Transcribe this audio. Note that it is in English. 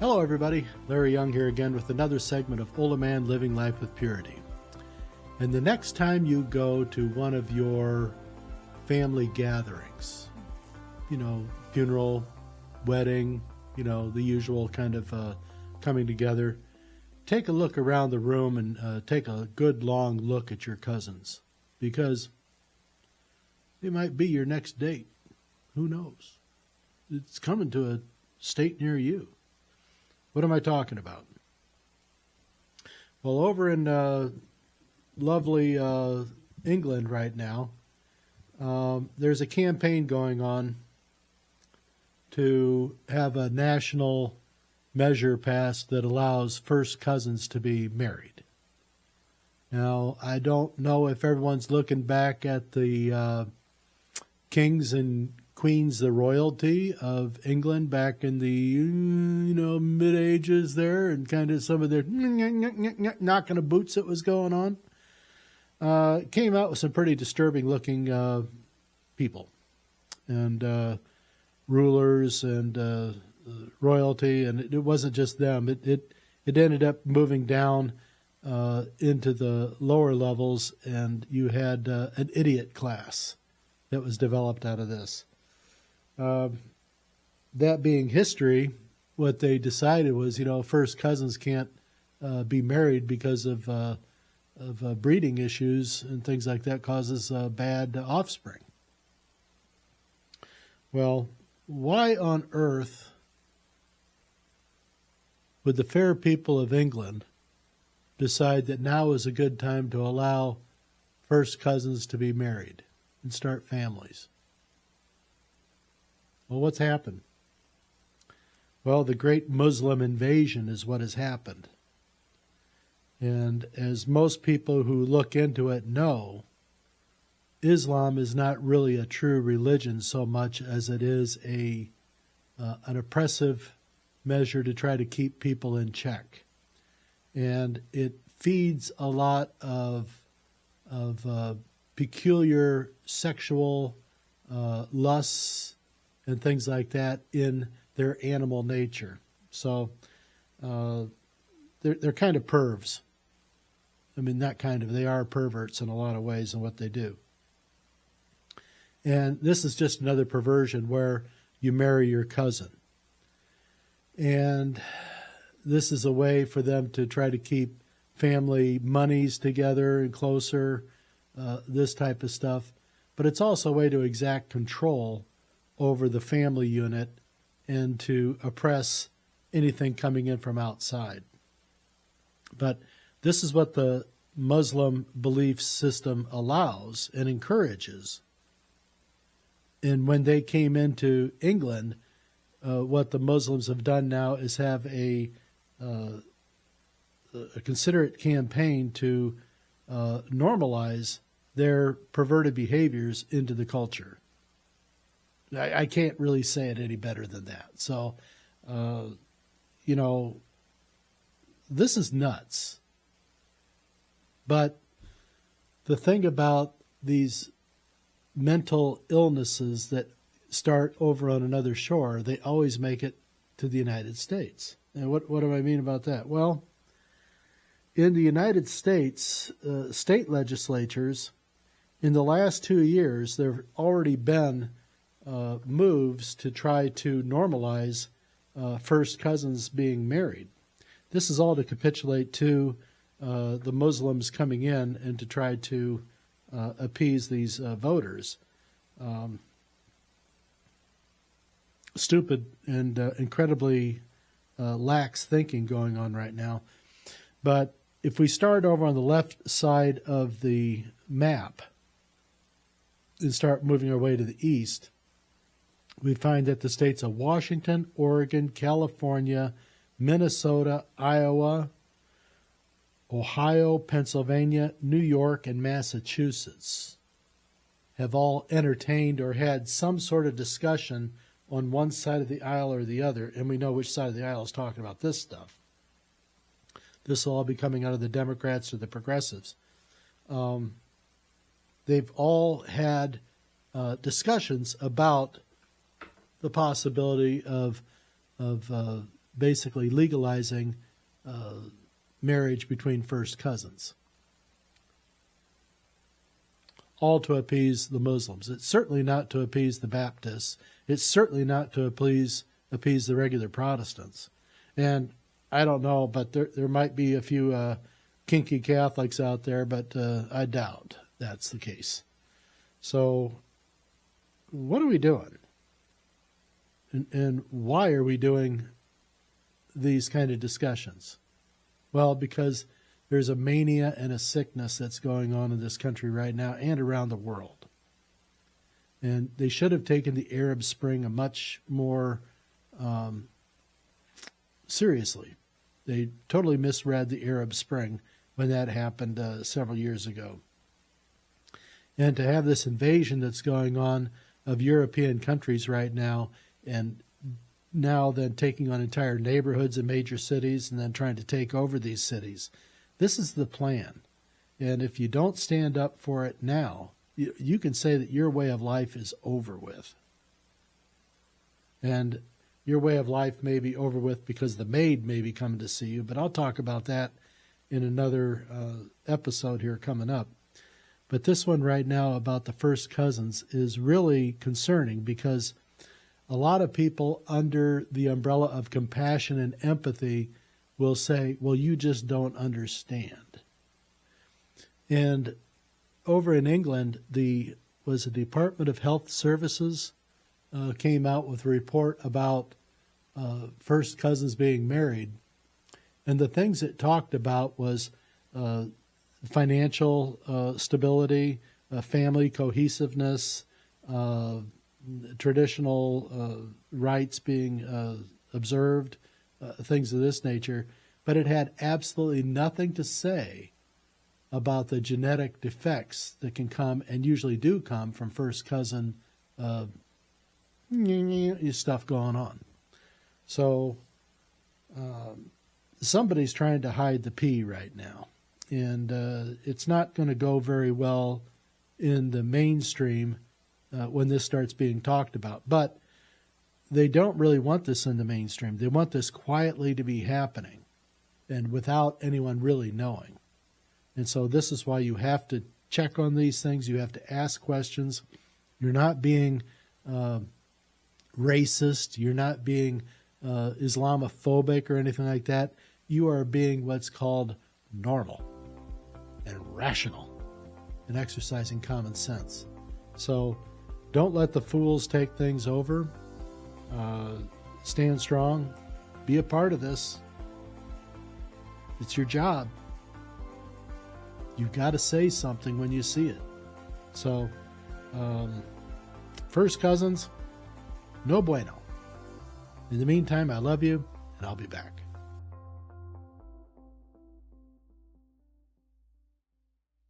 Hello everybody, Larry Young here again with another segment of OLaMan Living Life with Purity. And the next time you go to one of your family gatherings, funeral, wedding, the usual kind of coming together, take a look around the room and take a good long look at your cousins, because they might be your next date. Who knows? It's coming to a state near you. What am I talking about? Well, over in lovely England right now, there's a campaign going on to have a national measure passed that allows first cousins to be married. Now, I don't know if everyone's looking back at the kings and queens, the royalty of England back in the mid-ages there, and kind of some of their knocking of boots that was going on. Came out with some pretty disturbing looking people and rulers and royalty, and it wasn't just them. It ended up moving down into the lower levels, and you had an idiot class that was developed out of this. That being history, what they decided was, first cousins can't be married because of breeding issues and things like that causes bad offspring. Well, why on earth would the fair people of England decide that now is a good time to allow first cousins to be married and start families? Well, what's happened? Well, the great Muslim invasion is what has happened. And as most people who look into it know, Islam is not really a true religion so much as it is an oppressive measure to try to keep people in check. And it feeds a lot of peculiar sexual lusts and things like that in their animal nature. So they're kind of pervs. I mean, they are perverts in a lot of ways in what they do. And this is just another perversion where you marry your cousin. And this is a way for them to try to keep family monies together and closer, this type of stuff. But it's also a way to exact control over the family unit and to oppress anything coming in from outside. But this is what the Muslim belief system allows and encourages. And when they came into England, what the Muslims have done now is have a considerate campaign to normalize their perverted behaviors into the culture. I can't really say it any better than that. So, this is nuts. But the thing about these mental illnesses that start over on another shore, they always make it to the United States. And what do I mean about that? Well, in the United States, state legislatures, in the last 2 years, there have already been moves to try to normalize first cousins being married. This is all to capitulate to the Muslims coming in and to try to appease these voters. Stupid and incredibly lax thinking going on right now. But if we start over on the left side of the map and start moving our way to the east, we find that the states of Washington, Oregon, California, Minnesota, Iowa, Ohio, Pennsylvania, New York, and Massachusetts have all entertained or had some sort of discussion on one side of the aisle or the other, and we know which side of the aisle is talking about this stuff. This will all be coming out of the Democrats or the progressives. They've all had discussions about the possibility of basically legalizing marriage between first cousins, all to appease the Muslims. It's certainly not to appease the Baptists. It's certainly not to appease the regular Protestants. And I don't know, but there might be a few kinky Catholics out there, but I doubt that's the case. So what are we doing? And why are we doing these kind of discussions? Well, because there's a mania and a sickness that's going on in this country right now and around the world. And they should have taken the Arab Spring a much more seriously. They totally misread the Arab Spring when that happened several years ago. And to have this invasion that's going on of European countries right now, and now then taking on entire neighborhoods and major cities and then trying to take over these cities. This is the plan. And if you don't stand up for it now, you can say that your way of life is over with. And your way of life may be over with because the maid may be coming to see you, but I'll talk about that in another episode here coming up. But this one right now about the first cousins is really concerning because a lot of people under the umbrella of compassion and empathy will say, well, you just don't understand. And over in England, the Department of Health Services came out with a report about first cousins being married. And the things it talked about was financial stability, family cohesiveness, traditional rights being observed, things of this nature, but it had absolutely nothing to say about the genetic defects that can come and usually do come from first cousin stuff going on. So somebody's trying to hide the pea right now, and it's not going to go very well in the mainstream when this starts being talked about. But they don't really want this in the mainstream. They want this quietly to be happening and without anyone really knowing. And so this is why you have to check on these things. You have to ask questions. You're not being racist. You're not being Islamophobic or anything like that. You are being what's called normal and rational and exercising common sense. So don't let the fools take things over. Stand strong. Be a part of this. It's your job. You've got to say something when you see it. So, first cousins, no bueno. In the meantime, I love you, and I'll be back.